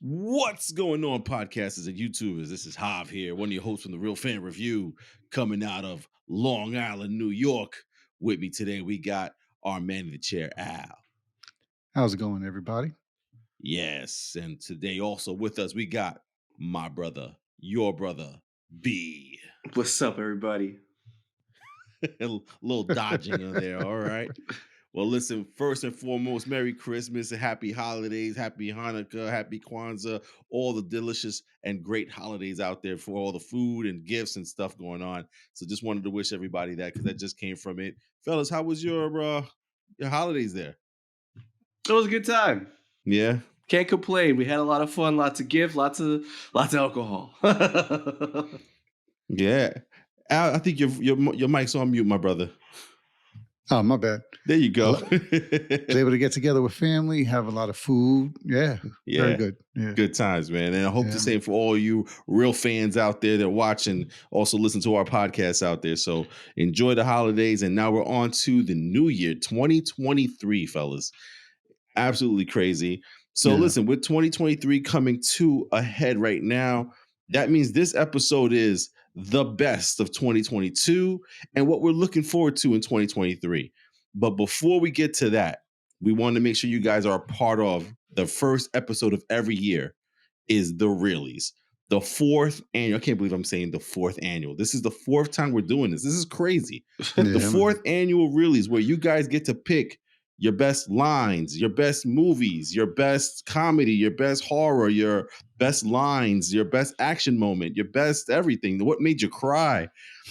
What's going on, podcasters and YouTubers? This is Hav here, one of your hosts from the Real Fan Review, coming out of Long Island, New York. With me today, we got our man in the chair, Al. How's it going, everybody? Yes, and today also with us, we got my brother, your brother, B. What's up, everybody? A little dodging in there, all right. Well, listen, first and foremost, Merry Christmas and Happy Holidays, Happy Hanukkah, Happy Kwanzaa, all the delicious and great holidays out there for all the food and gifts and stuff going on. So just wanted to wish everybody that because that just came from it. Fellas, how was your holidays there? It was a good time. Yeah. Can't complain. We had a lot of fun, lots of gifts, lots of alcohol. Yeah. Al, I think your mic's on mute, my brother. Oh, my bad. There you go. Was able to get together with family, have a lot of food. Yeah. Very good. Yeah. Good times, man. And I hope the same for all you real fans out there that watch and also listen to our podcast out there. So enjoy the holidays. And now we're on to the new year, 2023, fellas. Absolutely crazy. So listen, with 2023 coming to a head right now, that means this episode is the best of 2022 and what we're looking forward to in 2023. But before we get to that, we want to make sure you guys are a part of the first episode of every year is the Reelys. The fourth annual. I can't believe I'm saying the fourth annual. This is the fourth time we're doing this. This is crazy. The fourth annual Reelys where you guys get to pick your best lines, your best movies, your best comedy, your best horror, your best lines, your best action moment, your best everything. What made you cry?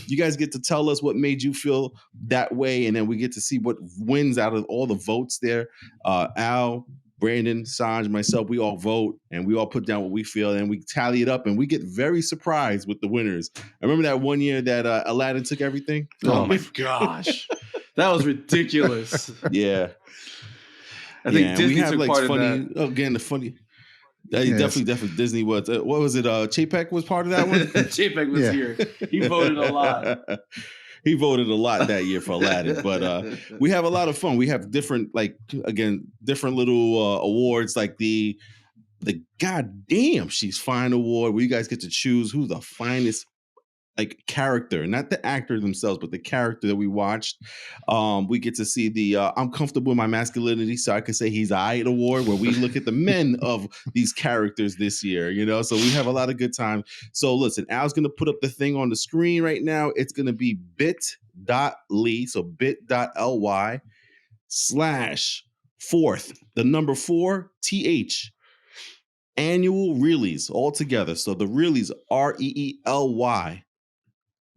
You guys get to tell us what made you feel that way, and then we get to see what wins out of all the votes there. Al, Brandon, Sanj, myself, we all vote, and we all put down what we feel, and we tally it up, and we get very surprised with the winners. I remember that one year that Aladdin took everything? Oh my gosh. That was ridiculous. Yeah. I think Disney we have took like part funny, in that. again, the funny. Definitely Disney was. What was it? Chapek was part of that one? Chapek was here. He voted a lot. He voted a lot that year for Aladdin, but we have a lot of fun. We have different, different little awards, like the goddamn She's Fine award, where you guys get to choose who's the finest character, not the actor themselves, but the character that we watched. We get to see the I'm comfortable in my masculinity, so I could say he's aight award, where we look at the men of these characters this year, so we have a lot of good time. So listen, Al's gonna put up the thing on the screen right now. It's gonna be bit.ly, so bit.ly/4th, the number 4th annual Reelys all together. So the Reelys, REELY,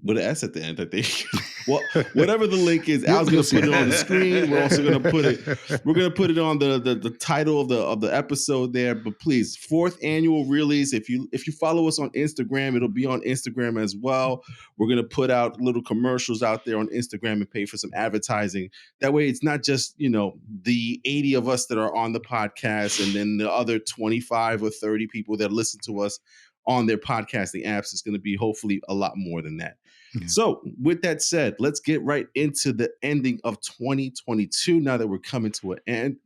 with an S at the end, I think. Well, whatever the link is, Al's gonna put it on the screen. We're also gonna put it. We're gonna put it on the title of the episode there. But please, 4th annual Reelys. If you follow us on Instagram, it'll be on Instagram as well. We're gonna put out little commercials out there on Instagram and pay for some advertising. That way, it's not just the 80 of us that are on the podcast, and then the other 25 or 30 people that listen to us on their podcasting apps. It's going to be hopefully a lot more than that. Yeah. So with that said, let's get right into the ending of 2022. Now that we're coming to an end,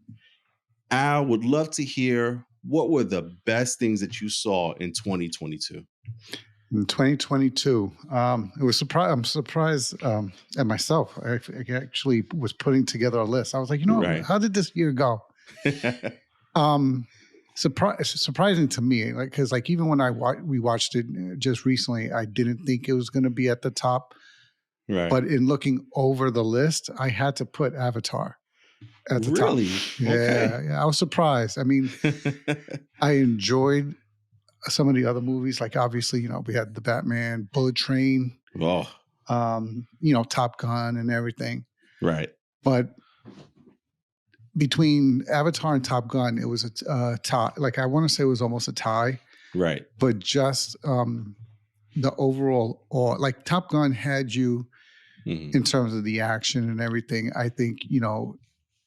Al, would love to hear what were the best things that you saw in 2022? In 2022, it was I'm surprised at myself. I actually was putting together a list. I was like, how did this year go? Surprising to me, because even when we watched it just recently, I didn't think it was going to be at the top. Right. But in looking over the list, I had to put Avatar at the top. Really? Yeah, I was surprised. I mean, I enjoyed some of the other movies, like obviously, we had the Batman, Bullet Train, Top Gun, and everything. Right. But between Avatar and Top Gun, it was a tie. I want to say it was almost a tie. Right. But just the overall, Top Gun had you in terms of the action and everything. I think,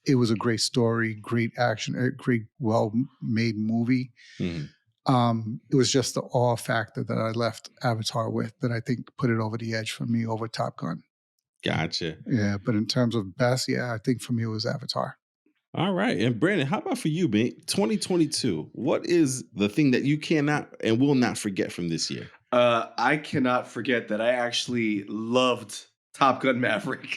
it was a great story, great action, a great, well-made movie. Mm-hmm. It was just the awe factor that I left Avatar with that I think put it over the edge for me over Top Gun. Gotcha. Yeah, but in terms of best, I think for me it was Avatar. All right. And Brandon, how about for you, man? 2022. What is the thing that you cannot and will not forget from this year? I cannot forget that I actually loved Top Gun Maverick.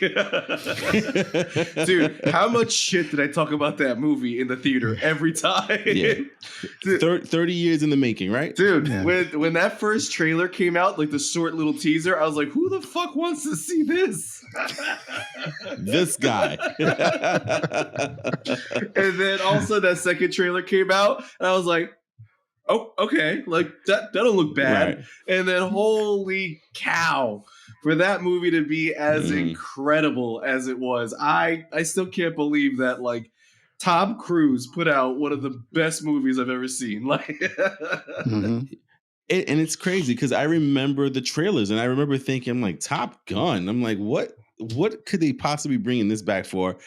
Dude, how much shit did I talk about that movie in the theater every time? Yeah. Dude, 30 years in the making, right? dude, when that first trailer came out, like the short little teaser, I was like, who the fuck wants to see this? This guy. And then also that second trailer came out, and I was like, oh, okay, like that don't look bad. Right. And then holy cow, for that movie to be as incredible as it was, I still can't believe that like Tom Cruise put out one of the best movies I've ever seen. Like And it's crazy because I remember the trailers and I remember thinking, I'm like, Top Gun. I'm like, what could they possibly bring this back for?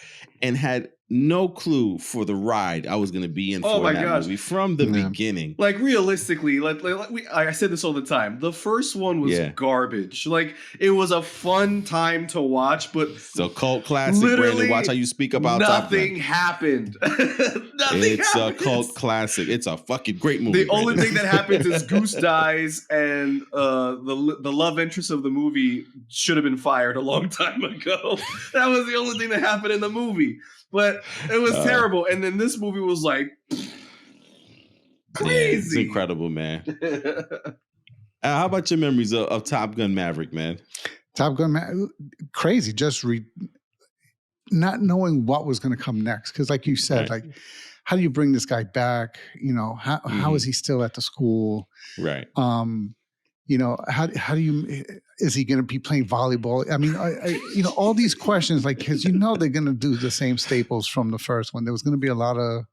And had no clue for the ride I was going to be in for that movie from the beginning. Like realistically, I said this all the time. The first one was garbage. Like it was a fun time to watch, but it's a cult classic. Brandon, watch how you speak about Top Gun. Nothing happened. It's a cult classic. It's a fucking great movie. The only thing that happens is Goose dies, and the love interest of the movie should have been fired a long time ago. That was the only thing that happened in the movie. But it was terrible. And then this movie was like crazy. Yeah, it's incredible, man. How about your memories of Top Gun Maverick, man? Top Gun Maverick, crazy. Just not knowing what was going to come next. Because like you said, like, how do you bring this guy back? You know, how is he still at the school? Right. You know, how do you, is he going to be playing volleyball? I mean, you know, all these questions, like, because you know they're going to do the same staples from the first one. There was going to be a lot of,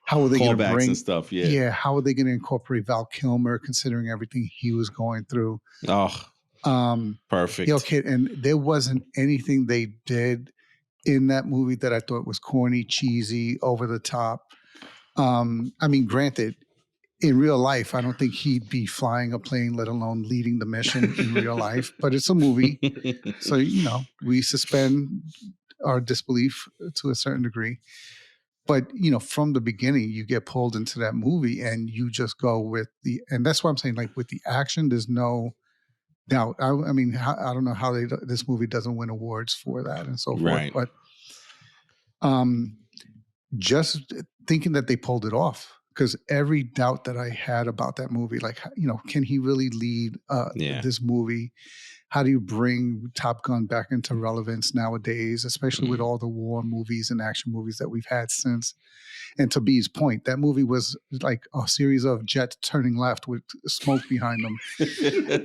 how are they going to bring and stuff? Yeah. Yeah. How are they going to incorporate Val Kilmer, considering everything he was going through? Perfect. You know, kid, and there wasn't anything they did in that movie that I thought was corny, cheesy, over the top. I mean, granted, in real life, I don't think he'd be flying a plane, let alone leading the mission in real life. But it's a movie. So, you know, we suspend our disbelief to a certain degree. But, you know, from the beginning, you get pulled into that movie and you just go with and that's why I'm saying, like, with the action, there's no doubt. I mean, I don't know how this movie doesn't win awards for that and so forth. Right. But just thinking that they pulled it off. Because every doubt that I had about that movie, like, you know, can he really lead this movie? How do you bring Top Gun back into relevance nowadays, especially with all the war movies and action movies that we've had since? And to B's point, that movie was like a series of jets turning left with smoke behind them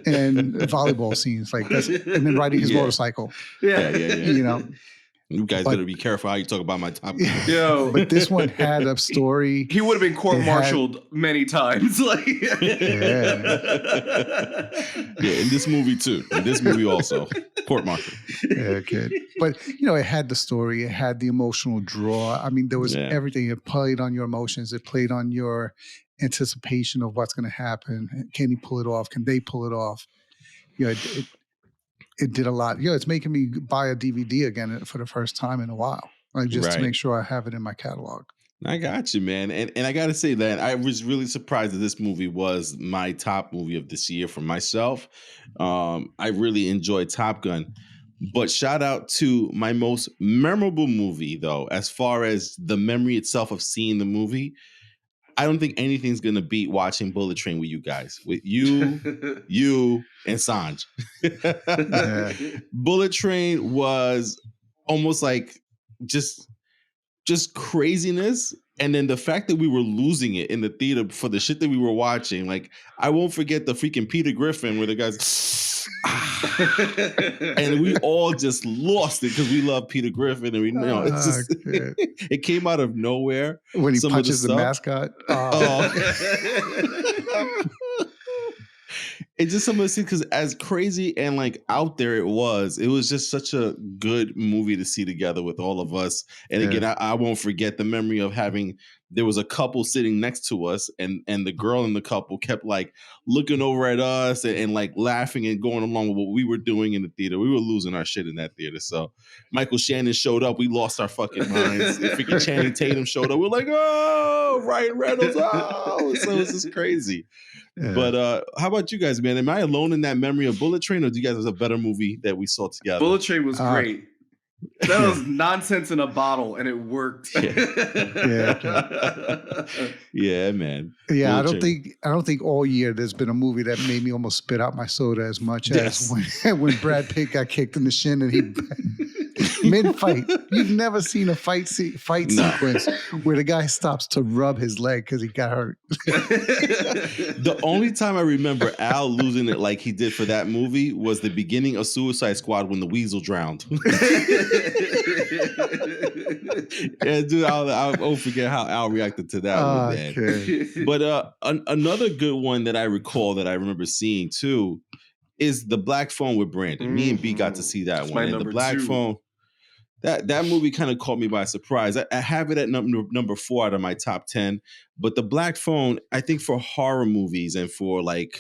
and volleyball scenes like this, and then riding his motorcycle. Yeah. You know. You guys better be careful how you talk about my Top Gun. Yo. But this one had a story. He would have been court-martialed many times. Like, yeah, in this movie too. In this movie also, court-martial. Yeah, kid. But you know, it had the story. It had the emotional draw. I mean, there was everything. It played on your emotions. It played on your anticipation of what's going to happen. Can he pull it off? Can they pull it off? You know, it did a lot. Yeah, it's making me buy a DVD again for the first time in a while, like just to make sure I have it in my catalog. I got you, man. And I got to say that I was really surprised that this movie was my top movie of this year for myself. I really enjoyed Top Gun. But shout out to my most memorable movie, though, as far as the memory itself of seeing the movie. I don't think anything's going to beat watching Bullet Train with you guys, with you, you, and Sanj. Bullet Train was almost like just craziness. And then the fact that we were losing it in the theater for the shit that we were watching, like, I won't forget the freaking Peter Griffin where the guys, and we all just lost it because we love Peter Griffin, and we know it's just it came out of nowhere when he punches the mascot. It's just some of the things, because as crazy and like out there it was just such a good movie to see together with all of us. And again, I won't forget the memory of having there was a couple sitting next to us, and the girl in the couple kept like looking over at us and like laughing and going along with what we were doing in the theater. We were losing our shit in that theater. So Michael Shannon showed up, we lost our fucking minds. Freaking Channing Tatum showed up, we're like, oh, Ryan Reynolds, oh. So it was just crazy. Yeah. But how about you guys, man? Am I alone in that memory of Bullet Train, or do you guys have a better movie that we saw together? Bullet Train was great. That was nonsense in a bottle, and it worked. Yeah, man. Yeah, I don't think all year there's been a movie that made me almost spit out my soda as much as when Brad Pitt got kicked in the shin and he mid-fight. You've never seen a fight sequence where the guy stops to rub his leg because he got hurt. The only time I remember Al losing it like he did for that movie was the beginning of Suicide Squad when the weasel drowned. Yeah, dude, I'll forget how Al reacted to that one, man. Okay. But another good one that I recall that I remember seeing too is The Black Phone with Brandon. Me and B got to see that one. And The Black Phone, that movie kind of caught me by surprise. I have it at number 4 out of my top 10. But The Black Phone, I think for horror movies and for like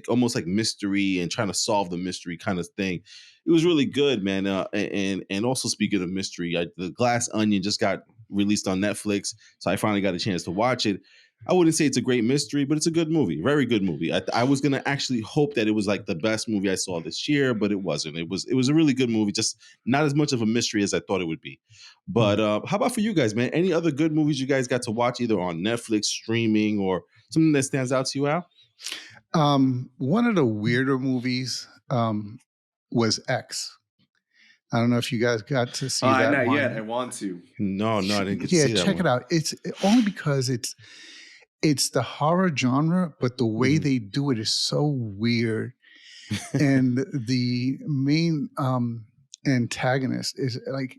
almost like mystery and trying to solve the mystery kind of thing, it was really good, man. And also speaking of mystery, The Glass Onion just got released on Netflix, so I finally got a chance to watch it. I wouldn't say it's a great mystery, but it's a good movie, very good movie. I was gonna actually hope that it was like the best movie I saw this year, but it wasn't. It was a really good movie, just not as much of a mystery as I thought it would be. But how about for you guys, man? Any other good movies you guys got to watch either on Netflix, streaming, or something that stands out to you, Al? One of the weirder movies was X. I don't know if you guys got to see that. Not one. Yet. I want to. No, I didn't get to see that. Yeah, check it out. It's only because it's the horror genre, but the way they do it is so weird. And the main antagonist is like,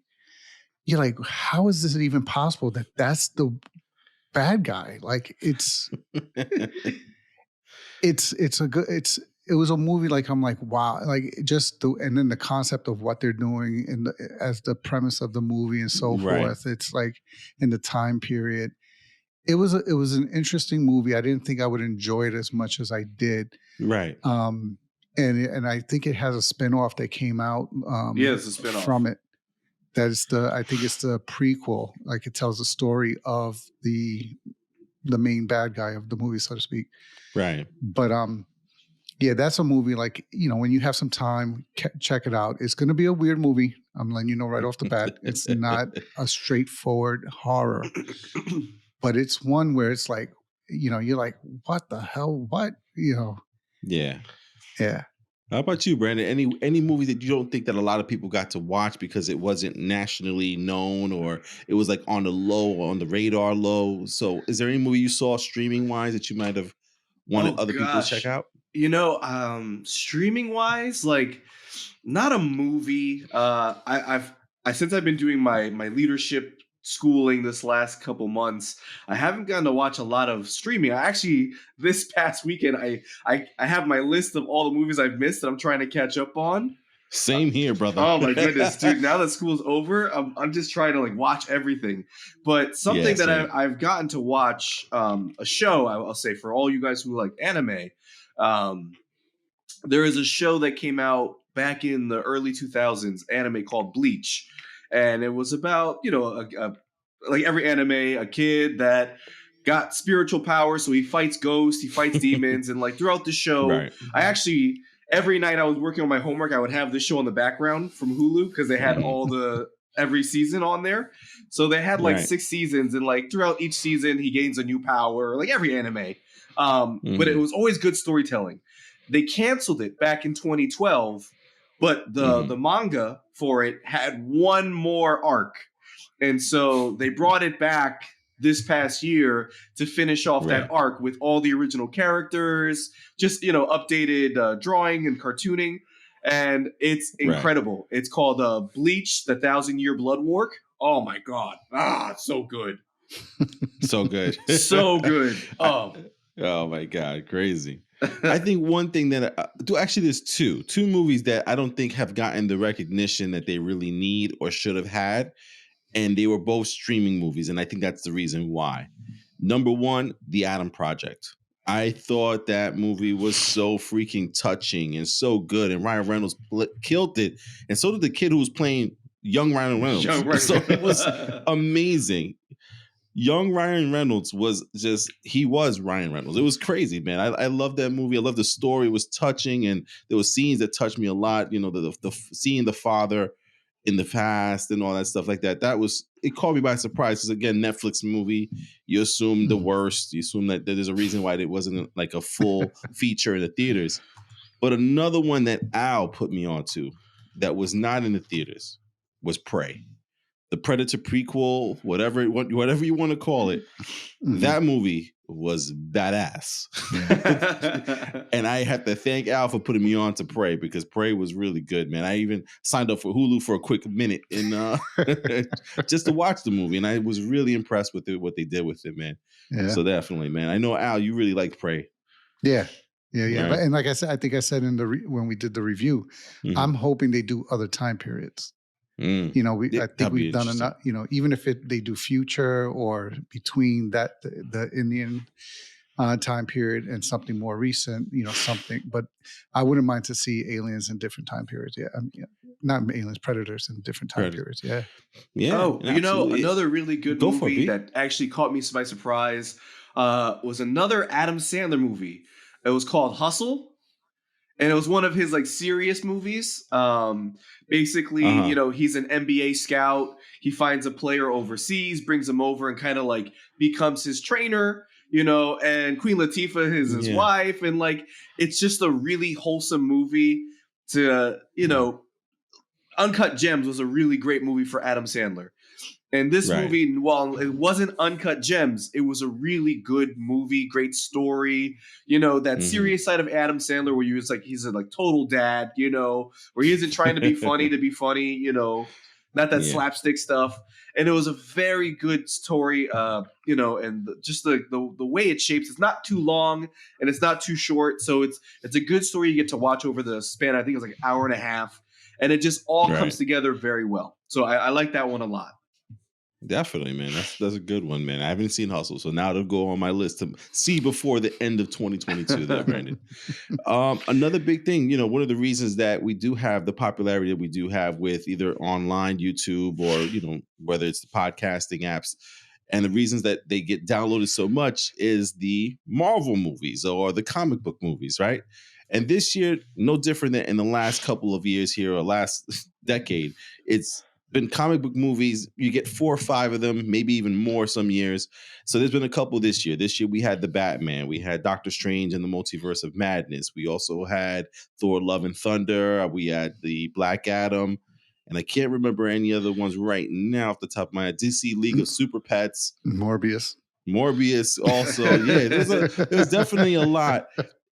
you're like, how is this even possible that that's the bad guy? Like it was a movie like I'm like, wow, like and then the concept of what they're doing as the premise of the movie and so forth. It's like in the time period. It was an interesting movie. I didn't think I would enjoy it as much as I did. Right. And I think it has a spinoff that came out it's a spinoff from it. I think it's the prequel. Like it tells the story of the main bad guy of the movie, so to speak. Right. But yeah, that's a movie like, when you have some time, check it out. It's going to be a weird movie. I'm letting you know right off the bat. It's not a straightforward horror, but it's one where it's like, you're like, what the hell? What? Yeah. Yeah. How about you, Brandon? Any movies that you don't think that a lot of people got to watch because it wasn't nationally known or it was like on the radar low? So is there any movie you saw streaming wise that you might have wanted other people to check out? Streaming wise, like not a movie. Since I've been doing my leadership schooling this last couple months, I haven't gotten to watch a lot of streaming. I actually, this past weekend, I have my list of all the movies I've missed that I'm trying to catch up on. Same here, brother. Oh my goodness, dude! Now that school's over, I'm just trying to like watch everything. But something that I've gotten to watch, a show, I'll say for all you guys who like anime, there is a show that came out back in the early 2000s, anime called Bleach, and it was about like every anime, a kid that got spiritual powers, so he fights ghosts, he fights demons, and like throughout the show, I actually. Every night I was working on my homework, I would have this show on the background from Hulu because they had every season on there. So they had like 6 seasons, and like throughout each season, he gains a new power, like every anime. But it was always good storytelling. They canceled it back in 2012, but the manga for it had one more arc. And so they brought it back this past year to finish off that arc with all the original characters, just, updated drawing and cartooning. And it's incredible. It's called Bleach, the 1,000-Year Blood War. Oh my God. It's so good. So good. So good. Oh my God. Crazy. I think one thing that actually there's two movies that I don't think have gotten the recognition that they really need or should have had. and they were both streaming movies, and I think that's the reason why. Number one, The Adam Project. I thought that movie was so freaking touching and so good, and Ryan Reynolds killed it, and so did the kid who was playing young Ryan Reynolds. So it was amazing. Young Ryan Reynolds he was Ryan Reynolds. It was crazy, man. I love that movie. I love the story. It was touching, and there was scenes that touched me a lot. You know, the seeing the father in the past and all that stuff like that. It caught me by surprise. Because again, Netflix movie, you assume the worst. You assume that there's a reason why it wasn't like a full feature in the theaters. But another one that Al put me onto that was not in the theaters was Prey. The Predator prequel, whatever you want to call it, that movie was badass. And I have to thank Al for putting me on to Prey, because Prey was really good, man. I even signed up for Hulu for a quick minute and just to watch the movie, and I was really impressed with what they did with it, man. Yeah. So definitely, man. I know, Al, you really like Prey. Yeah. Right? And like I said, I think I said when we did the review, I'm hoping they do other time periods. You know, I think we've done enough. You know, even if they do future or between that the Indian time period and something more recent, you know, something. But I wouldn't mind to see aliens in different time periods. Yeah, I mean, not aliens, predators in different time periods. Yeah. Oh, absolutely. You know, another really good movie that actually caught me by surprise was another Adam Sandler movie. It was called Hustle. And it was one of his like serious movies. Basically, you know, he's an NBA scout. He finds a player overseas, brings him over, and kind of like becomes his trainer. You know, and Queen Latifah is his wife, and like it's just a really wholesome movie. You know, Uncut Gems was a really great movie for Adam Sandler. And this movie, while it wasn't Uncut Gems, it was a really good movie, great story. You know, that serious side of Adam Sandler where he's a like total dad, you know, where he isn't trying to be funny to be funny, you know, not that slapstick stuff. And it was a very good story, you know, and just the way it shapes. It's not too long and it's not too short. So it's a good story you get to watch over the span. I think it's like an hour and a half. And it just all comes together very well. So I like that one a lot. Definitely, man. That's a good one, man. I haven't seen Hustle, so now it'll go on my list to see before the end of 2022 there, Brandon. Another big thing, you know, one of the reasons that we do have the popularity that we do have with either online YouTube or, you know, whether it's the podcasting apps, and the reasons that they get downloaded so much is the Marvel movies or the comic book movies, right? And this year, no different than in the last couple of years here or last decade, it's been comic book movies. You get 4 or 5 of them, maybe even more some years. So there's been a couple this year. This year we had the Batman. We had Doctor Strange and the Multiverse of Madness. We also had Thor: Love and Thunder. We had the Black Adam. And I can't remember any other ones right now off the top of my head. DC League of Super Pets. Morbius also. Yeah, there's definitely a lot.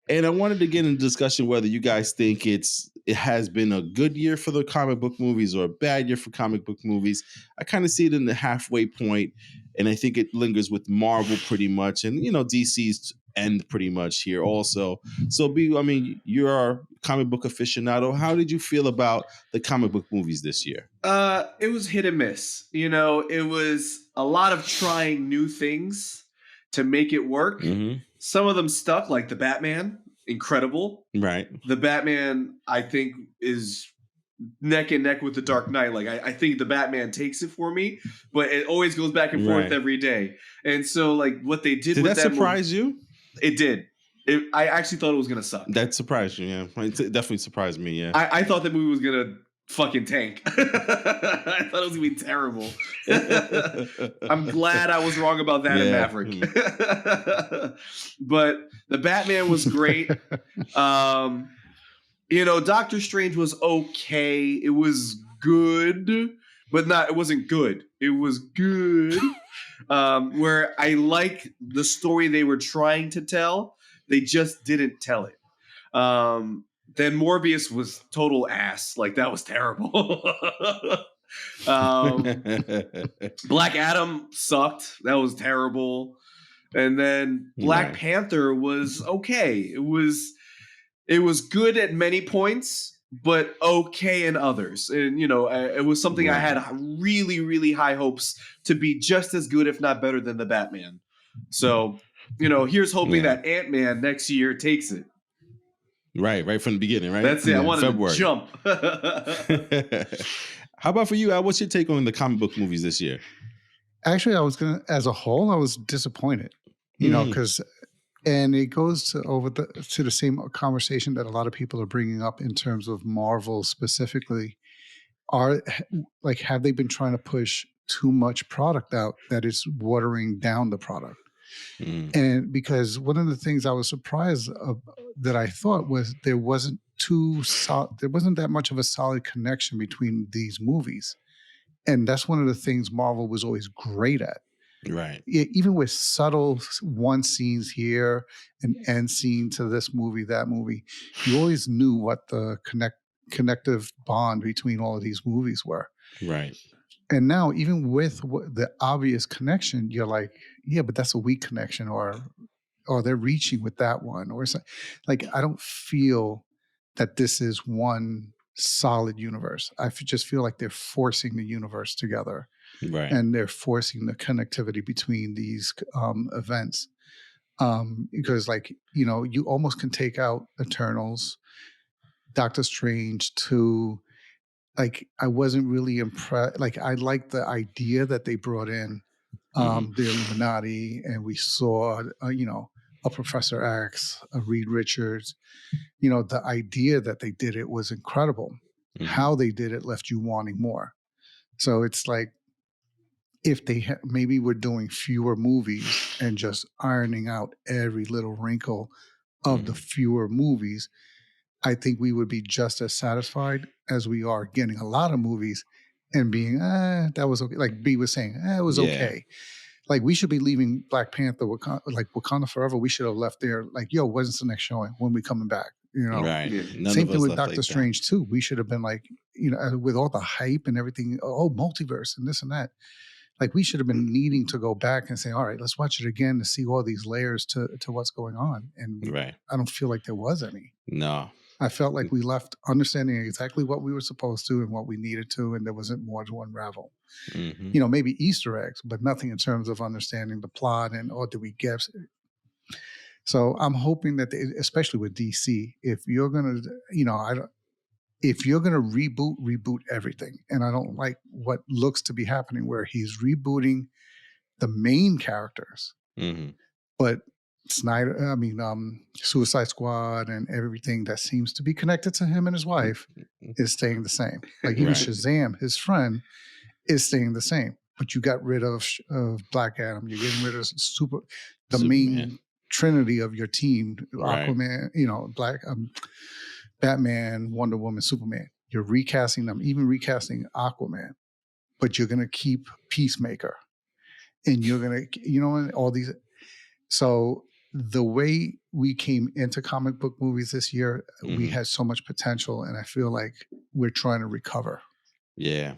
And I wanted to get into discussion whether you guys think it has been a good year for the comic book movies or a bad year for comic book movies. I kind of see it in the halfway point, and I think it lingers with Marvel pretty much, and you know DC's end pretty much here also. So, I mean, you're a comic book aficionado. How did you feel about the comic book movies this year? It was hit and miss. You know, it was a lot of trying new things to make it work. Some of them stuck, like the Batman, incredible. Right. The Batman, I think, is neck and neck with the Dark Knight. Like I think the Batman takes it for me, but it always goes back and forth every day. And so, like what they did with that surprise you? It did. I actually thought it was gonna suck. That surprised you, yeah. It definitely surprised me, yeah. I thought the movie was gonna fucking tank. I thought it was gonna be terrible. I'm glad I was wrong about that in Maverick. But the Batman was great. You know, Doctor Strange was okay. It was good, but it wasn't good. It was good. Where I like the story they were trying to tell, they just didn't tell it. Then Morbius was total ass. Like that was terrible. Black Adam sucked. That was terrible. And then Black Panther was okay. It was good at many points. but okay in others. And, it was something I Right. had really, really high hopes to be just as good, if not better, than the Batman. So, here's hoping Yeah. that Ant-Man next year takes it. Right from the beginning, right? That's it. I wanted February. to jump. How about for you, Al? What's your take on the comic book movies this year? Actually, as a whole, I was disappointed, because, and it goes to the same conversation that a lot of people are bringing up in terms of Marvel specifically. Have they been trying to push too much product out that is watering down the product? And because one of the things I was surprised of, that I thought was there wasn't that much of a solid connection between these movies. And that's one of the things Marvel was always great at. Right. Even with subtle one scenes here, an end scene to this movie, that movie, you always knew what the connective bond between all of these movies were. Right. And now, even with the obvious connection, you're like, yeah, but that's a weak connection, or they're reaching with that one, or something. Like, I don't feel that this is one solid universe. I just feel like they're forcing the universe together, Right. and they're forcing the connectivity between these events. Because, you almost can take out Eternals, Doctor Strange, to. I wasn't really impressed. I liked the idea that they brought in the Illuminati, and we saw, a Professor X, a Reed Richards. The idea that they did it was incredible. How they did it left you wanting more. So it's like, if they maybe were doing fewer movies and just ironing out every little wrinkle of the fewer movies, I think we would be just as satisfied as we are getting a lot of movies and being, that was okay. Like B was saying, it was okay. Like, we should be leaving Black Panther, Wakanda Forever. We should have left there. Like, yo, when's the next showing? When we coming back? Right. Yeah. Same thing with Doctor Strange too. We should have been like, with all the hype and everything. Oh, multiverse and this and that. Like, we should have been needing to go back and say, all right, let's watch it again to see all these layers to what's going on. And I don't feel like there was any. No. I felt like we left understanding exactly what we were supposed to and what we needed to, and there wasn't more to unravel. Maybe Easter eggs, but nothing in terms of understanding the plot and, did we get? So I'm hoping that, especially with DC, if you're gonna, if you're gonna reboot everything. And I don't like what looks to be happening, where he's rebooting the main characters, but Suicide Squad and everything that seems to be connected to him and his wife is staying the same. Like, even Shazam, his friend, is staying the same. But you got rid of Black Adam. You're getting rid of the main trinity of your team, Aquaman, Batman, Wonder Woman, Superman. You're recasting them, even recasting Aquaman. But you're going to keep Peacemaker. And you're going to, all these. So the way we came into comic book movies this year, we had so much potential, and I feel like we're trying to recover. Yeah.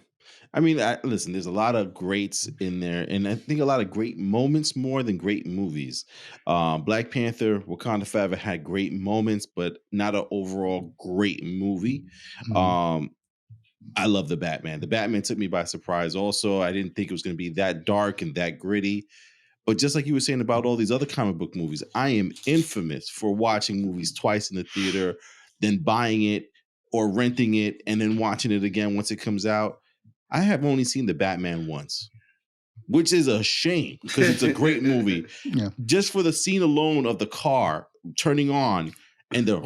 I mean, listen, there's a lot of greats in there, and I think a lot of great moments more than great movies. Black Panther, Wakanda Forever had great moments, but not an overall great movie. I love the Batman. The Batman took me by surprise also. I didn't think it was going to be that dark and that gritty. But just like you were saying about all these other comic book movies, I am infamous for watching movies twice in the theater, then buying it or renting it and then watching it again once it comes out. I have only seen the Batman once, which is a shame because it's a great movie. Just for the scene alone of the car turning on and the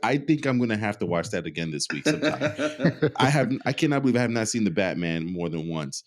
I think I'm gonna have to watch that again this week sometime. I cannot believe I have not seen the Batman more than once.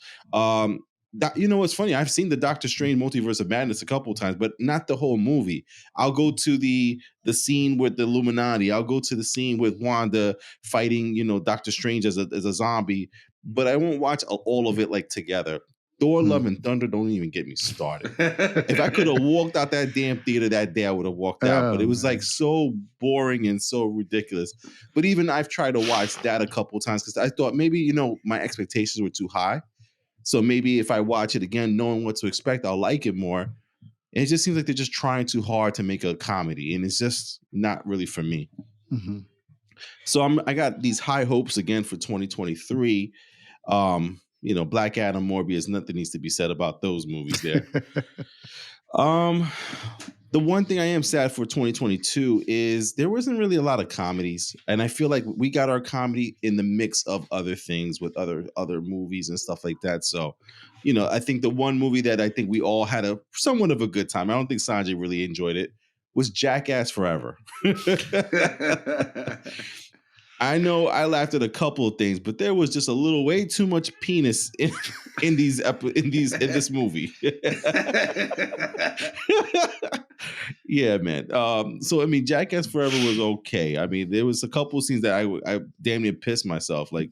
What's funny? I've seen the Doctor Strange Multiverse of Madness a couple of times, but not the whole movie. I'll go to the scene with the Illuminati. I'll go to the scene with Wanda fighting, Doctor Strange as a zombie, but I won't watch all of it like together. Thor: Love and Thunder don't even get me started. If I could have walked out that damn theater that day, I would have walked out. But it was like so boring and so ridiculous. But even I've tried to watch that a couple of times because I thought maybe, my expectations were too high. So maybe if I watch it again, knowing what to expect, I'll like it more. And it just seems like they're just trying too hard to make a comedy, and it's just not really for me. So I got these high hopes again for 2023. Black Adam, Morbius, nothing needs to be said about those movies there. The one thing I am sad for 2022 is there wasn't really a lot of comedies, and I feel like we got our comedy in the mix of other things with other movies and stuff like that. So, I think the one movie that I think we all had a somewhat of a good time. I don't think Sanjay really enjoyed it. Was Jackass Forever. I know I laughed at a couple of things, but there was just a little way too much penis in this movie. Yeah, man. So I mean, Jackass Forever was okay. I mean, there was a couple of scenes that I damn near pissed myself. Like,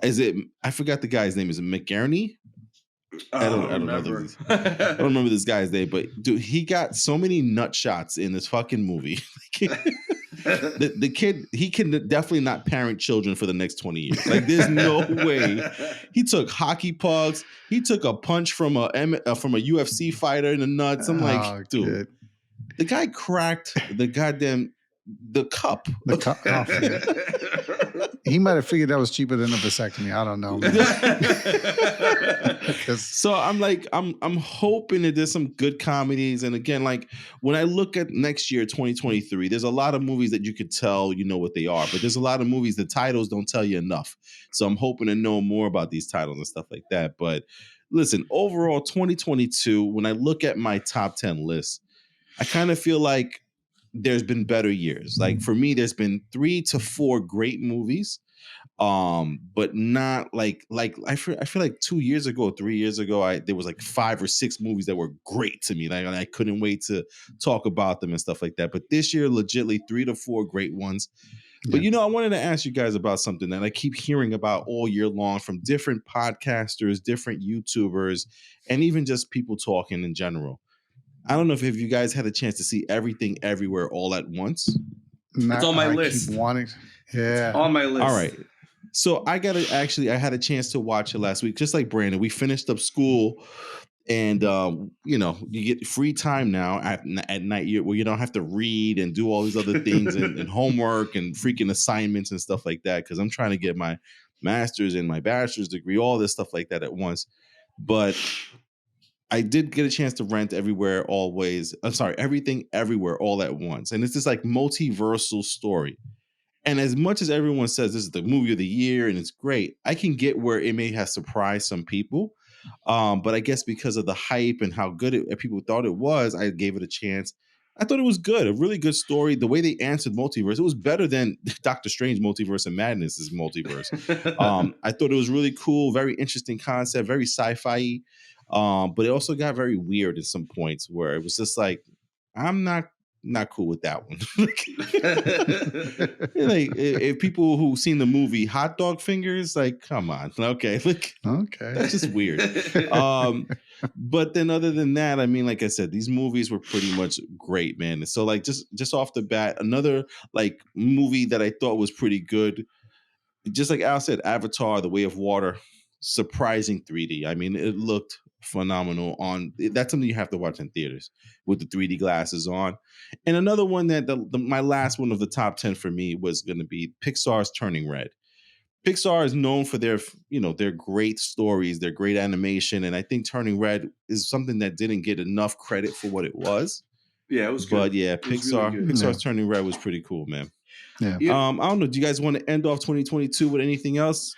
I forgot the guy's name. Is it McGarney? I don't know. I don't remember this guy's name, but dude, he got so many nut shots in this fucking movie. The kid, he can definitely not parent children for the next 20 years. Like, there's no way. He took hockey pucks. He took a punch from a UFC fighter in the nuts. I'm like, dude, the guy cracked the cup. The cup. Oh, he might have figured that was cheaper than a vasectomy. I don't know, man. So I'm hoping that there's some good comedies. And again, like when I look at next year, 2023, there's a lot of movies that you could tell you know what they are, but there's a lot of movies the titles don't tell you enough. So I'm hoping to know more about these titles and stuff like that. But listen, overall, 2022, when I look at my top 10 list, I kind of feel like there's been better years. Like for me, there's been 3 to 4 great movies. But not like I feel like 2 years ago, 3 years ago, there was like 5 or 6 movies that were great to me. Like I couldn't wait to talk about them and stuff like that. But this year, legitimately 3 to 4 great ones. But I wanted to ask you guys about something that I keep hearing about all year long from different podcasters, different YouTubers, and even just people talking in general. I don't know if you guys had a chance to see Everything Everywhere All at Once. It's on my list. Keep wanting. Yeah. It's on my list. All right. So I had a chance to watch it last week, just like Brandon. We finished up school and, you get free time now at night where you don't have to read and do all these other things and homework and freaking assignments and stuff like that. Cause I'm trying to get my master's and my bachelor's degree, all this stuff like that at once. But I did get a chance to rent Everything Everywhere All at Once. And it's this like multiversal story. And as much as everyone says this is the movie of the year and it's great, I can get where it may have surprised some people. But I guess because of the hype and how good people thought it was, I gave it a chance. I thought it was good, a really good story. The way they answered multiverse, it was better than Doctor Strange Multiverse and Madness's multiverse. I thought it was really cool, very interesting concept, very sci-fi. But it also got very weird at some points where it was just like, I'm not cool with that one. Like if people who've seen the movie Hot Dog Fingers, like, come on, okay, okay, that's just weird. But then other than that, I mean, like I said, these movies were pretty much great, man. So like just off the bat, another like movie that I thought was pretty good, just like Al said, Avatar: The Way of Water, surprising 3D. I mean, it looked phenomenal that's something you have to watch in theaters with the 3D glasses on. And another one that my last one of the top 10 for me was going to be Pixar's Turning Red. Pixar is known for their great stories, their great animation, and I think Turning Red is something that didn't get enough credit for what it was. Yeah, it was good. But yeah, Pixar's Turning Red was pretty cool, man. Yeah. I don't know. Do you guys want to end off 2022 with anything else?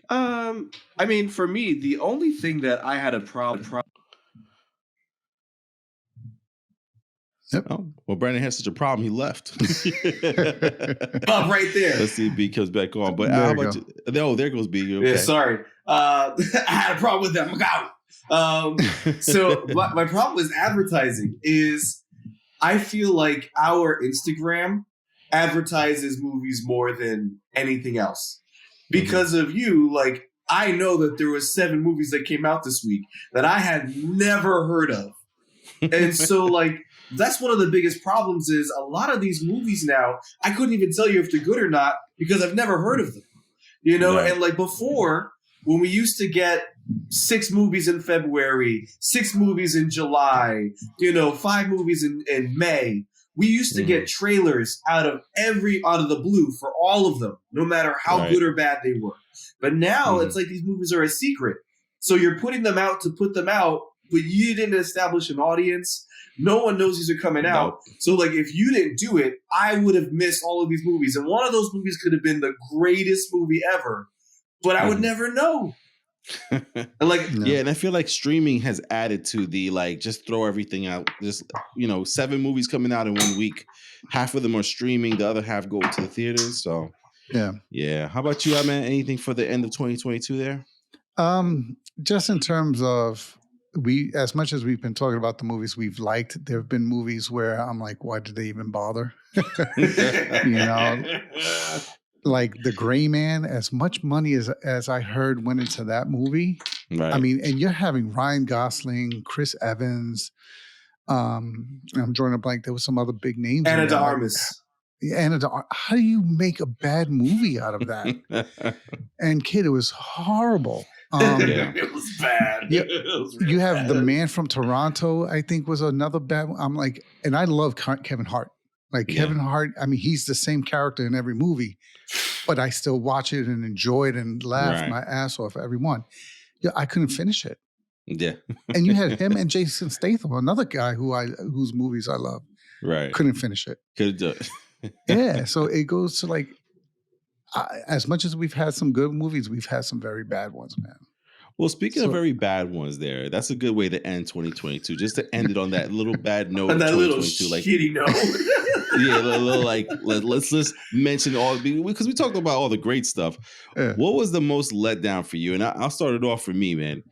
I mean, for me, the only thing that I had a problem. Yep. Oh, well, Brandon had such a problem, he left. Oh, right there. Let's see if B comes back on. But how about you? Oh, there goes B. Okay. Yeah, sorry. I had a problem with that. I'm out. So my problem with advertising is I feel like our Instagram advertises movies more than anything else. Because of you, like, I know that there was 7 movies that came out this week that I had never heard of. And so, like, that's one of the biggest problems is a lot of these movies now, I couldn't even tell you if they're good or not because I've never heard of them. You know, and like before, when we used to get 6 movies in February, 6 movies in July, 5 movies in May, We used to get trailers out of the blue for all of them, no matter how good or bad they were. But now it's like these movies are a secret. So you're putting them out to put them out, but you didn't establish an audience. No one knows these are coming out. So like if you didn't do it, I would have missed all of these movies. And one of those movies could have been the greatest movie ever, but I would never know. And I feel like streaming has added to the like just throw everything out. Just 7 movies coming out in 1 week. Half of them are streaming, the other half go to the theaters. So yeah. How about you, man? Anything for the end of 2022 there? Just in terms of as much as we've been talking about the movies we've liked, there have been movies where I'm like, why did they even bother? Like The Gray Man, as much money as I heard went into that movie. Right. I mean, and you're having Ryan Gosling, Chris Evans. I'm drawing a blank. There was some other big names. Anna de Armas. How do you make a bad movie out of that? And kid, it was horrible. It was bad. You have The Man from Toronto, I think was another bad one. I'm like, and I love Kevin Hart. Like Kevin Hart, I mean, he's the same character in every movie, but I still watch it and enjoy it and laugh my ass off every one. Yeah, I couldn't finish it. Yeah. And you had him and Jason Statham, another guy whose movies I love. Right. Couldn't finish it. Could do it. Yeah. So it goes to like, as much as we've had some good movies, we've had some very bad ones, man. Well, speaking of very bad ones there, that's a good way to end 2022. Just to end it on that little bad note. On that little shitty note. Yeah, like let's mention all, because we talked about all the great stuff. Yeah. What was the most letdown for you? And I'll start it off for me, man.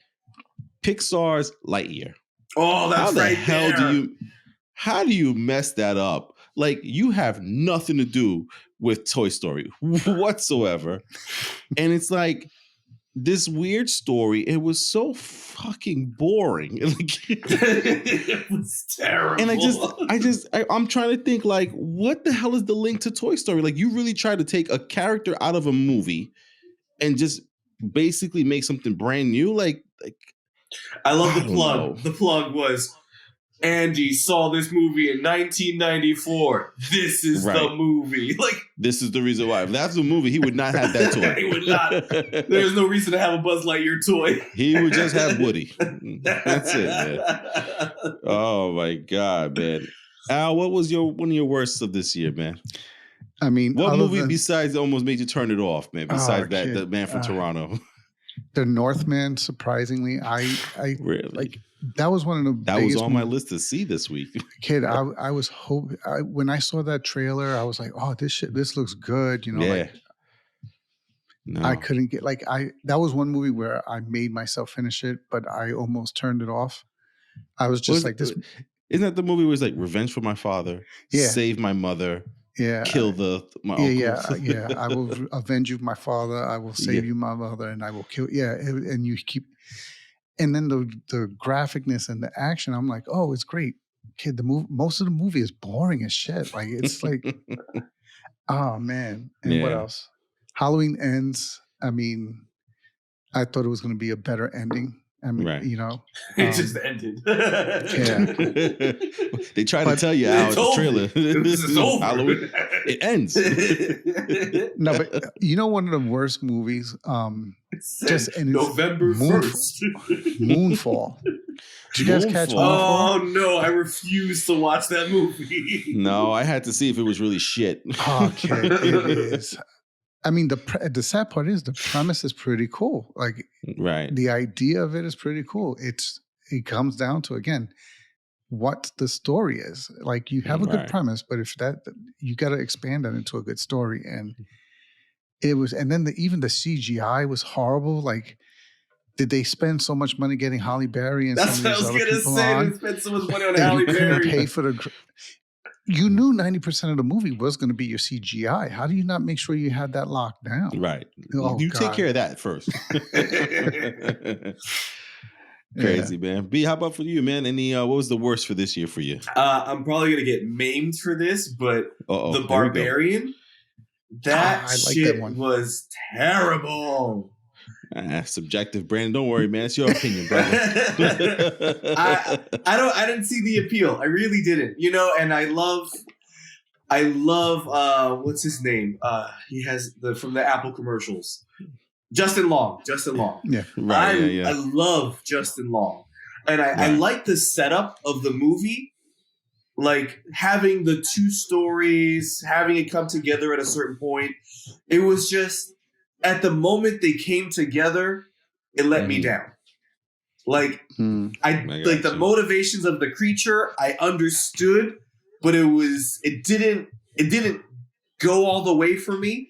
Pixar's Lightyear. Oh, that's right there. How do you mess that up? Like, you have nothing to do with Toy Story whatsoever. And it's like this weird story. It was so fucking boring. It was terrible. And I'm trying to think, like, what the hell is the link to Toy Story? Like, you really try to take a character out of a movie and just basically make something brand new. Like I love the plug. The plug was, Andy saw this movie in 1994. This is the movie. Like, this is the reason why. If that's the movie, he would not have that toy. He would not. There's no reason to have a Buzz Lightyear toy. He would just have Woody. That's it, man. Oh my God, man. Al, what was one of your worsts of this year, man? I mean, what movie besides almost made you turn it off, man? Besides The Man from Toronto. The Northman, surprisingly, I really like. That was one of the that was on my list to see this week. Kid, I was hoping when I saw that trailer, I was like, "Oh, this looks good," Yeah. I couldn't get that was one movie where I made myself finish it, but I almost turned it off. I was just like, "This." Isn't that the movie where it's like Revenge for My Father, Save My Mother, Kill my uncle? Yeah. I will avenge you, my father. I will save you, my mother, and I will kill. Yeah, and you keep. And then the graphicness and the action, I'm like, oh, it's great. Kid, most of the movie is boring as shit. Like, it's like, oh, man. And what else? Halloween Ends. I mean, I thought it was going to be a better ending. I mean, it just ended. They try to tell you out the trailer. This is over. Halloween. It ends. No, but one of the worst movies. November 1st. Moonfall. Did you guys catch Moonfall? Oh no, I refuse to watch that movie. No, I had to see if it was really shit. Okay, it is. I mean, the sad part is the premise is pretty cool. Like, the idea of it is pretty cool. It comes down to, again, what the story is. Like, you have a good premise, but if you got to expand that into a good story. And it was, and then even the CGI was horrible. Like, did they spend so much money getting Halle Berry and that's some of these what I was other gonna say. people They spent so much money on Halle Berry. Pay for the. You knew 90% of the movie was going to be your CGI. How do you not make sure you had that locked down? Right. Oh, you take care of that first. Crazy, man. B, how about for you, man? What was the worst for this year for you? I'm probably going to get maimed for this, but The Barbarian, that shit was terrible. Subjective, Brandon. Don't worry, man. It's your opinion, brother. I didn't see the appeal. I really didn't. And I love I love what's his name? He has from the Apple commercials. Justin Long. Yeah. Right. I love Justin Long. And I Right. like the setup of the movie. Like having the two stories, having it come together at a certain point. It was just at the moment they came together, it let me down. Like I like the motivations of the creature, I understood, but it didn't go all the way for me.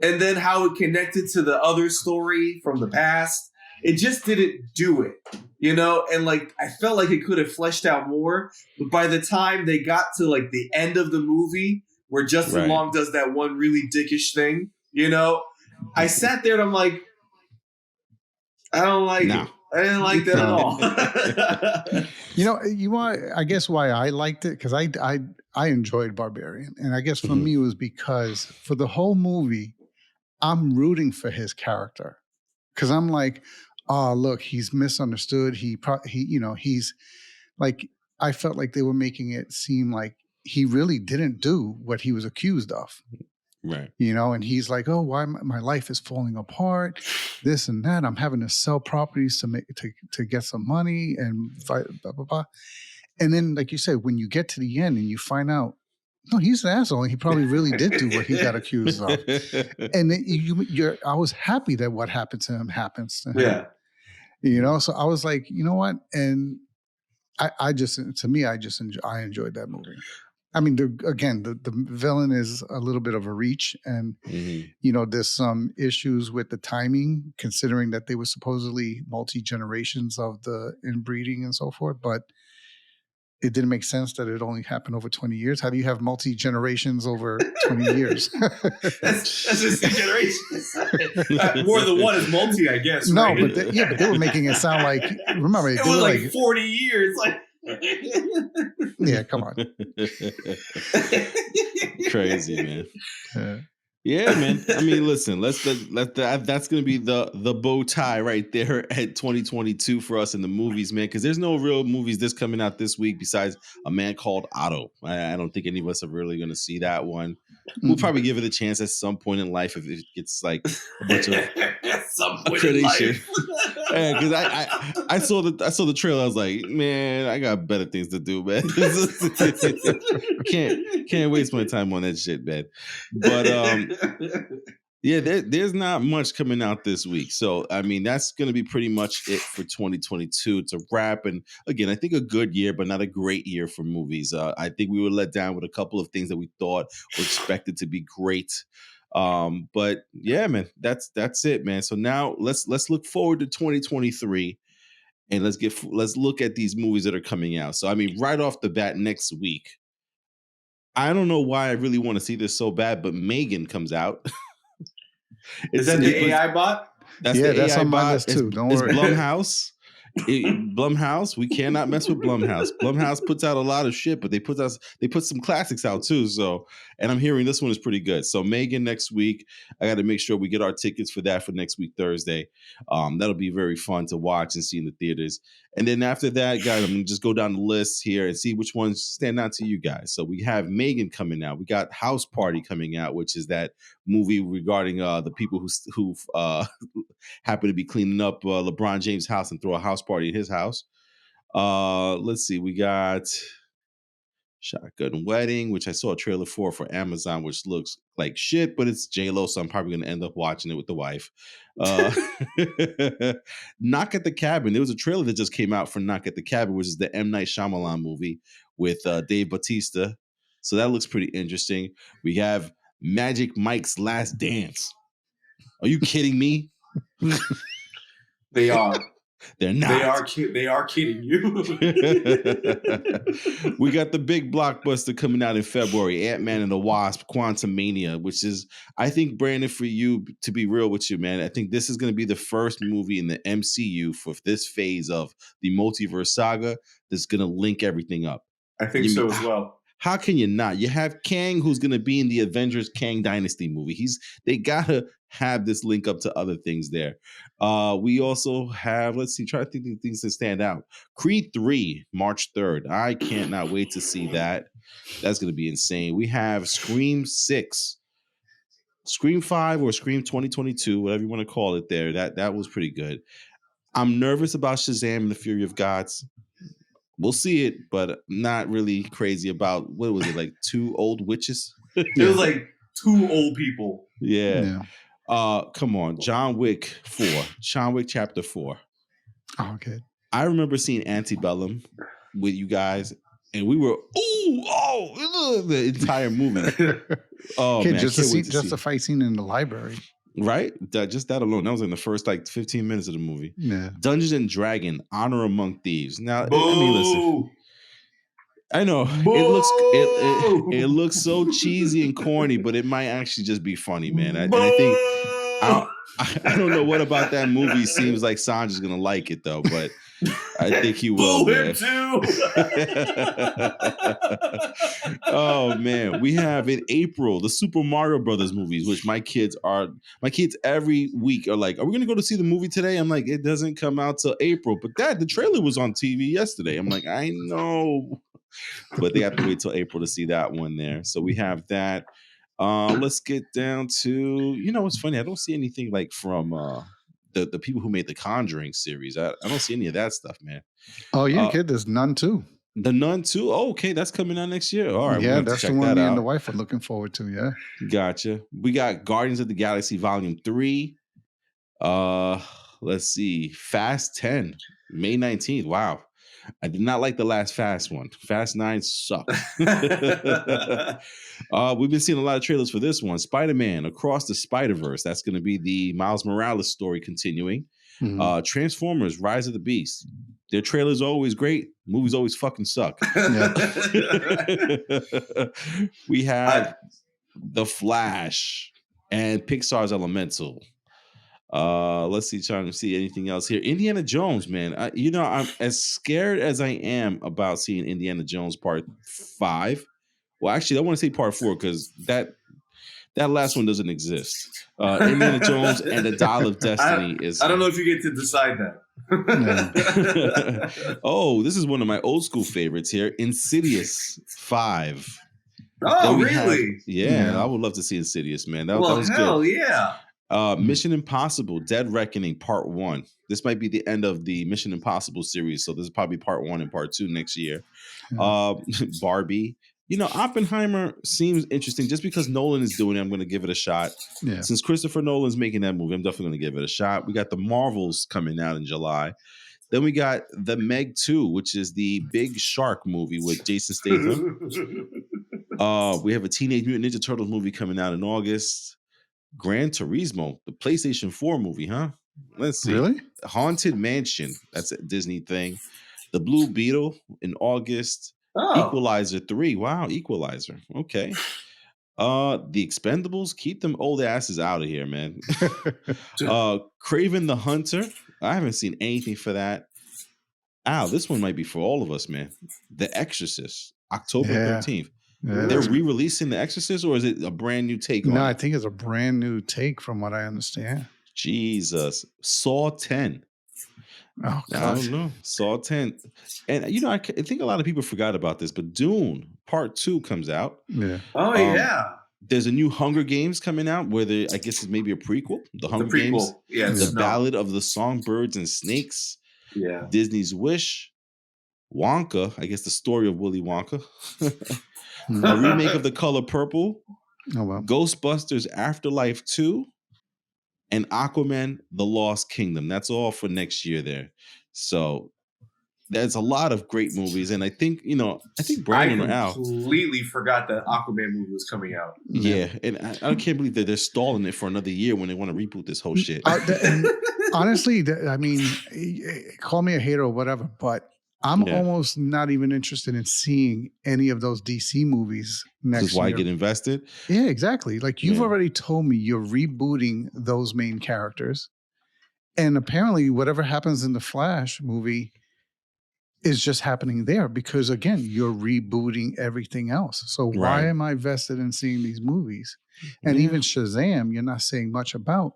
And then how it connected to the other story from the past, it just didn't do it, you know? And like, I felt like it could have fleshed out more, but by the time they got to like the end of the movie where Justin Long does that one really dickish thing, you know, I sat there and I'm like, I don't like it. I didn't like that at all. You know, I guess why I liked it, because I enjoyed Barbarian. And I guess for me, it was because for the whole movie, I'm rooting for his character. Because I'm like, oh, look, he's misunderstood. He's like, I felt like they were making it seem like he really didn't do what he was accused of. Right. You know, and he's like, oh, why my life is falling apart, this and that. I'm having to sell properties to get some money and blah, blah, blah. And then, like you said, when you get to the end and you find out, no, he's an asshole. He probably really did do what he got accused of. And then I was happy that what happened to him happens to him. Yeah. You know, so I was like, you know what? And I enjoyed that movie. I mean, the villain is a little bit of a reach, and you know, there's some issues with the timing, considering that they were supposedly multi-generations of the inbreeding and so forth. But it didn't make sense that it only happened over 20 years. How do you have multi-generations over 20 years? that's just 2 generations. More than one is multi, I guess. No, right? but they were making it sound like, remember, it was like 40 years. Like, yeah, come on. Crazy, man. Yeah, man. I mean, listen, that's going to be the bow tie right there at 2022 for us in the movies, man, because there's no real movies this coming out this week besides A Man Called Otto. I don't think any of us are really going to see that one. We'll probably give it a chance at some point in life if it gets like a bunch of accreditation. Because I saw the trailer, I was like, man, I got better things to do, man. can't waste my time on that shit, man. But yeah, there's not much coming out this week. So, I mean, that's going to be pretty much it for 2022 to wrap. And again, I think a good year, but not a great year for movies. I think we were let down with a couple of things that we thought were expected to be great. But yeah, man, that's it, man. So now let's look forward to 2023 and let's look at these movies that are coming out. So, I mean, right off the bat next week, I don't know why I really want to see this so bad, but Megan comes out. Is that the AI bot? That's on my list too. Don't worry. It's Blumhouse. Blumhouse. We cannot mess with Blumhouse. Blumhouse puts out a lot of shit, but they put some classics out too. So, and I'm hearing this one is pretty good. So Megan next week. I got to make sure we get our tickets for that for next week Thursday. That'll be very fun to watch and see in the theaters. And then after that, guys, I'm gonna just go down the list here and see which ones stand out to you guys. So we have Megan coming out. We got House Party coming out, which is that movie regarding the people who happen to be cleaning up LeBron James' house and throw a house party at his house. Let's see. We got Shotgun Wedding, which I saw a trailer for Amazon, which looks like shit, but it's J-Lo, so I'm probably going to end up watching it with the wife. Knock at the Cabin. There was a trailer that just came out for Knock at the Cabin, which is the M. Night Shyamalan movie with Dave Bautista. So that looks pretty interesting. We have Magic Mike's Last Dance. Are you kidding me? They are. They're not. They are kidding you. We got the big blockbuster coming out in February, Ant-Man and the Wasp, Quantumania, which is, I think, Brandon, for you, to be real with you, man, I think this is going to be the first movie in the MCU for this phase of the multiverse saga that's going to link everything up. I think so as well. How can you not? You have Kang, who's going to be in the Avengers Kang Dynasty movie. They gotta have this link up to other things there. We also have, let's see, try to think of things that stand out. Creed 3, March 3rd. I can't not wait to see that. That's going to be insane. We have Scream 6, Scream 5, or Scream 2022, whatever you want to call it there. That was pretty good. I'm nervous about Shazam and the Fury of Gods. We'll see it, but not really crazy about, what was it, like 2 old witches? It was like 2 old people. Yeah. Come on. John Wick 4. John Wick Chapter 4. Oh, okay. I remember seeing Antebellum with you guys, and we were, the entire movie. Oh, Okay, man. just the fight scene in the library. Right? Just that alone. That was in the first like 15 minutes of the movie. Yeah. Dungeons and Dragon, Honor Among Thieves. Now, I mean, listen. I know it looks so cheesy and corny, but it might actually just be funny, man. I think I don't know what about that movie seems like Sandra's gonna like it though, but I think he will. Man. Too. Oh man, we have in April the Super Mario Brothers movies, which my kids every week are like, "Are we gonna go to see the movie today?" I'm like, "It doesn't come out till April," but the trailer was on TV yesterday. I'm like, I know. But they have to wait till April to see that one there. So we have that. Let's get down to, it's funny. I don't see anything like from the people who made the Conjuring series. I don't see any of that stuff, man. Oh yeah, kid. There's Nun 2. The Nun 2? Oh, okay, that's coming out next year. All right. Yeah, that's the one me and the wife are looking forward to. Yeah. Gotcha. We got Guardians of the Galaxy Volume 3. Let's see. Fast 10, May 19th. Wow. I did not like the last Fast one. Fast 9 sucked. We've been seeing a lot of trailers for this one. Spider-Man Across the Spider-Verse. That's going to be the Miles Morales story continuing. Mm-hmm. Transformers Rise of the Beast. Their trailers are always great. Movies always fucking suck. We have The Flash and Pixar's Elemental. Let's see, trying to see anything else here. Indiana Jones, man. I'm as scared as I am about seeing Indiana Jones Part 5. Well, actually, I want to say Part 4 because that last one doesn't exist. Indiana Jones and the Dial of Destiny is. I don't know if you get to decide that. Oh, this is one of my old school favorites here. Insidious 5. Oh, really? Yeah, I would love to see Insidious, man. That was hell good. Yeah. Mission Impossible Dead Reckoning Part 1. This might be the end of the Mission Impossible series, so this is probably Part 1 and Part 2 next year. Barbie. Oppenheimer seems interesting. Just because Nolan is doing it, I'm going to give it a shot. Yeah. Since Christopher Nolan's making that movie, I'm definitely going to give it a shot. We got the Marvels coming out in July. Then we got the Meg 2, which is the big shark movie with Jason Statham. We have a Teenage Mutant Ninja Turtles movie coming out in August. Gran Turismo, the PlayStation 4 movie, huh? Let's see. Really? Haunted Mansion. That's a Disney thing. The Blue Beetle in August. Oh. Equalizer 3. Wow, Equalizer. Okay. The Expendables. Keep them old asses out of here, man. Kraven the Hunter. I haven't seen anything for that. This one might be for all of us, man. The Exorcist. October 13th. Yeah, they're re-releasing The Exorcist, or is it a brand new take on it? No, I think it's a brand new take from what I understand. Jesus. Saw 10. Oh, God. I don't know. Saw 10. And, I think a lot of people forgot about this, but Dune Part 2 comes out. Yeah. Oh, yeah. There's a new Hunger Games coming out where I guess it's maybe a prequel. The Hunger Games. Yeah, the Ballad of the Songbirds and Snakes. Yeah. Disney's Wish. Wonka. I guess the story of Willy Wonka. A remake of The Color Purple. Oh, wow. Ghostbusters Afterlife 2. And Aquaman, The Lost Kingdom. That's all for next year there. So there's a lot of great movies. And I think, Brandon or Al. I completely forgot that Aquaman movie was coming out. Yeah. And I can't believe that they're stalling it for another year when they want to reboot this whole shit. Honestly, I mean, call me a hater or whatever, but I'm almost not even interested in seeing any of those DC movies next year. This is why I get invested? Yeah, exactly. Like you've already told me you're rebooting those main characters. And apparently whatever happens in the Flash movie, is just happening there because, again, you're rebooting everything else. So why Right. am I vested in seeing these movies? And even Shazam, you're not saying much about.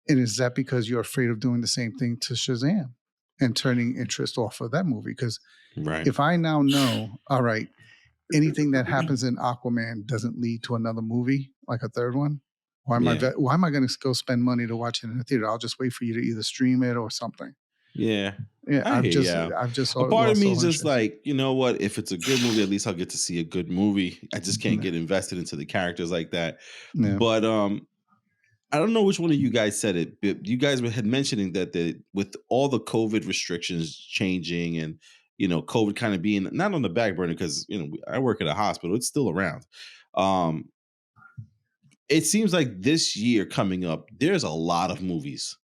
And is that because you're afraid of doing the same thing to Shazam and turning interest off of that movie? Because Right. if I now know, all right, anything that happens in Aquaman doesn't lead to another movie, like a third one, why am I going to go spend money to watch it in the theater? I'll just wait for you to either stream it or something. Yeah. Yeah, I hear ya. I've just A part of lost me all is just interest. like, you know what? If it's a good movie, at least I'll get to see a good movie. I just can't get invested into the characters like that. Yeah. But I don't know which one of you guys said it, but you guys had mentioning that with all the COVID restrictions changing and COVID kind of being not on the back burner because I work at a hospital, it's still around. It seems like this year coming up, there's a lot of movies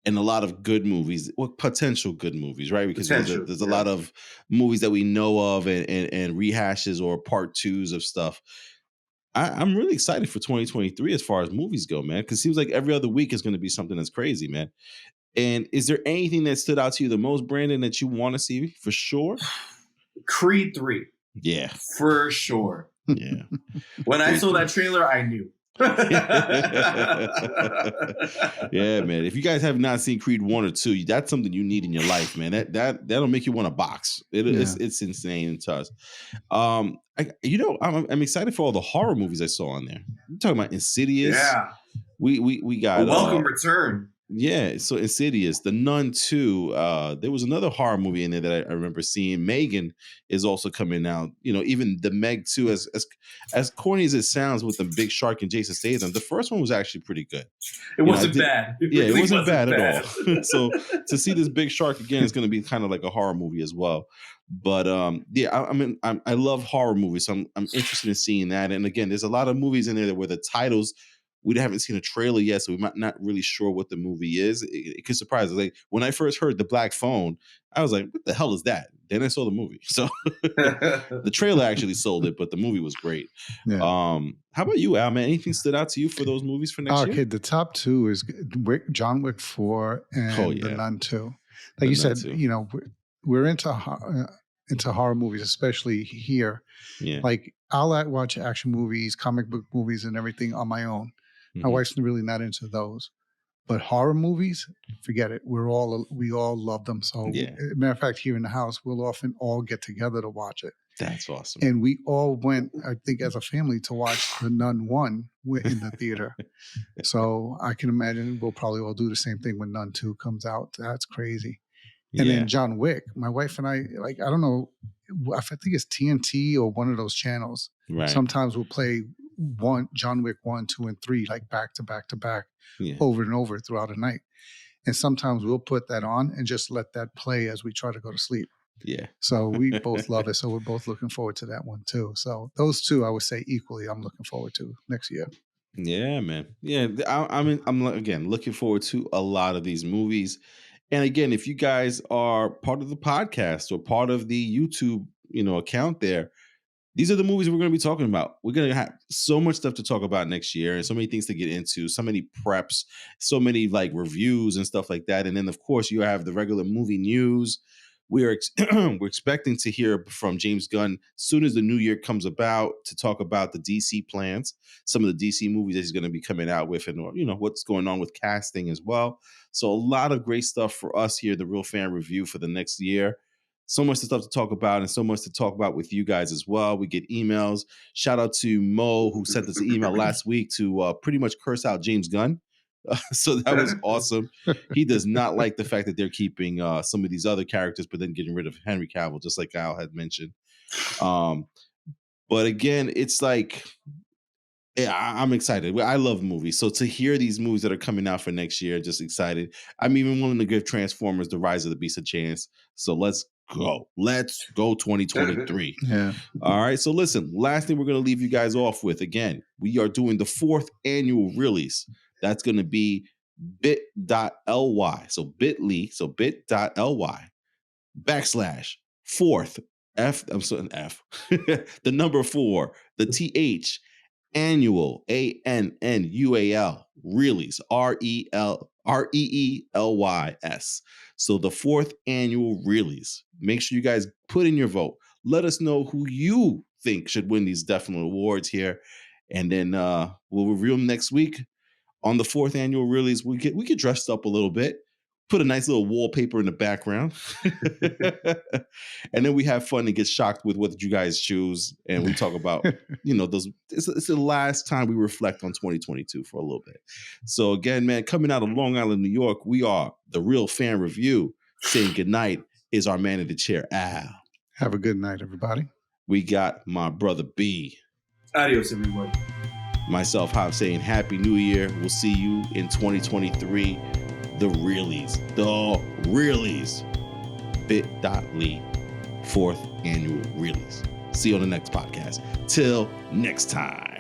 and a lot of good movies, well, potential good movies, right? Because there's a lot of movies that we know of and rehashes or part twos of stuff. I'm really excited for 2023 as far as movies go, man, because it seems like every other week is going to be something that's crazy, man. And is there anything that stood out to you the most, Brandon, that you want to see for sure? Creed 3. Yeah. For sure. Yeah. When I saw that trailer, I knew. Yeah, man. If you guys have not seen Creed 1 or 2, that's something you need in your life, man. That'll make you want to box. It's insane and tough. I'm excited for all the horror movies I saw on there. You're talking about Insidious. Yeah. We got a welcome return. Yeah, so Insidious, The Nun 2. There was another horror movie in there that I remember seeing. Megan is also coming out. Even the Meg 2, as corny as it sounds with the big shark and Jason Statham, the first one was actually pretty good. It wasn't bad. It wasn't bad at all. So to see this big shark again is going to be kind of like a horror movie as well. But I love horror movies, so I'm interested in seeing that. And again, there's a lot of movies in there where the titles, we haven't seen a trailer yet, so we might not really sure what the movie is. It could surprise us. Like when I first heard The Black Phone, I was like, what the hell is that? Then I saw the movie. So the trailer actually sold it, but the movie was great. Yeah. How about you, Al, man? Anything stood out to you for those movies for next year? Okay, the top two is John Wick 4 and The Nun 2. Like you said, we're into horror movies, especially here. Yeah. Like I'll watch action movies, comic book movies, and everything on my own. My wife's really not into those, but horror movies, forget it. We all love them. So, matter of fact, here in the house, we'll often all get together to watch it. That's awesome. And we all went, I think, as a family to watch The Nun 1 in the theater. So I can imagine we'll probably all do the same thing when Nun 2 comes out. That's crazy. And then John Wick, my wife and I, I don't know, I think it's TNT or one of those channels. Right. Sometimes we'll play John Wick 1, 2, and 3, like back to back to back, over and over throughout the night. And sometimes we'll put that on and just let that play as we try to go to sleep. Yeah. So we both love it. So we're both looking forward to that one too. So those two, I would say equally, I'm looking forward to next year. Yeah, man. Yeah, I'm again looking forward to a lot of these movies. And again, if you guys are part of the podcast or part of the YouTube, account there, these are the movies we're going to be talking about. We're going to have so much stuff to talk about next year and so many things to get into, so many preps, so many reviews and stuff like that. And then, of course, you have the regular movie news. We're expecting to hear from James Gunn as soon as the new year comes about to talk about the DC plans, some of the DC movies that he's going to be coming out with, and what's going on with casting as well. So a lot of great stuff for us here, the Real Fan Review for the next year. So much stuff to talk about and so much to talk about with you guys as well. We get emails. Shout out to Mo, who sent us an email last week to pretty much curse out James Gunn. So that was awesome. He does not like the fact that they're keeping some of these other characters, but then getting rid of Henry Cavill, just like Al had mentioned. But again, it's like, I'm excited. I love movies. So to hear these movies that are coming out for next year, just excited. I'm even willing to give Transformers: The Rise of the Beast a chance. So let's go. Let's go 2023. Yeah. All right. So listen, last thing we're going to leave you guys off with. Again, we are doing the 4th annual Reelys. That's going to be bit.ly. So bit.ly. So bit.ly /4th F. I'm sorry, F. The number 4, the TH, annual, ANNUAL, Reelys, Reelys. So the 4th annual Reelys. Make sure you guys put in your vote. Let us know who you think should win these definite awards here. And then we'll reveal them next week. On the 4th annual Reelys, we get dressed up a little bit, put a nice little wallpaper in the background. And then we have fun and get shocked with what did you guys choose. And we talk about, those. It's the last time we reflect on 2022 for a little bit. So again, man, coming out of Long Island, New York, we are the Real Fan Review. Saying goodnight is our man in the chair, Al. Have a good night, everybody. We got my brother B. Adios, everybody. Myself, Hop, saying Happy New Year. We'll see you in 2023. The Reelys. bit.ly 4th annual Reelys. See you on the next podcast. Till next time.